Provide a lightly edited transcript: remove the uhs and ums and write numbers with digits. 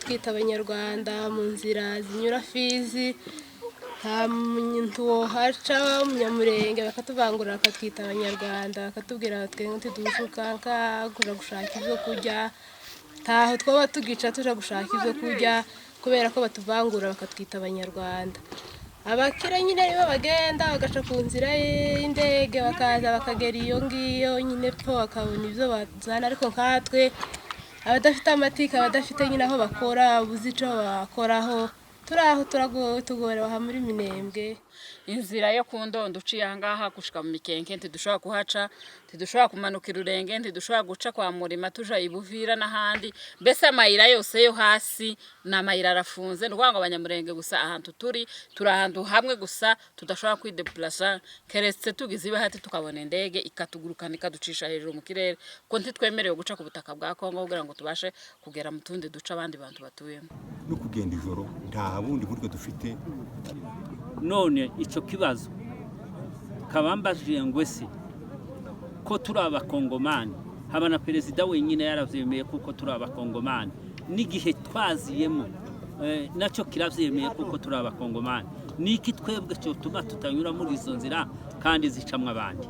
batwita abanyarwanda mu nzira zinyura Fizi, nta muntu wohaca w'umunyamurenge bakatuvangura bakatwita abanyarwanda, bakatubwira twebwe ntidushuka nkagura gushaka ibyo kurya, ntaho twaba tugica tuja gushaka ibyo kurya kubera ko batuvangura bakatwita abanyarwanda. Abakire nyine nibo bagenda bagaca ku nzira y'indege bakaza bakagera iyo ngiyo nyine pfo bakabona ibyo bazana, ariko nkatwe abadafite amatika, abadafite nyine aho bakora, ubuze icyo bakoraho, turaho tugorewe aha muri Minembwe. Inzira yo ku Ndondo uciye ahangaha gushika mu Mikenke ntidushobora kuhaca, ntidushobora kumanuka Rurenge, ntidushobora guca kwa Murima tuja Ibuvira n'ahandi, mbese amayira yose yo hasi n'amayira arafunze. Ni ukuvuga ngo abanyamurenge gusa ahantu turi ahantu hamwe gusa tudashobora kwideplasa, keretse tugize ibahati tukabona indege ikatugurukana ikaducisha hejuru mu kirere, ko ntitwemerewe guca ku butaka bwa Kongo kugira ngo tubashe kugera mu tundi duca abandi bantu batuyemo. No kugenda ijoro nta bundi buryo dufite. None ico kibazo kabambajije ngwese ko turi abakongomani, haba na perezida wenyine yaravyemeye kuko turi abakongomani, n'igihe twaziyemo nacyo kiravyemeye kuko turi abakongomani. Niki twebwe cyo tuma tutanyura muri izo nzira kandi zicamwe abandi.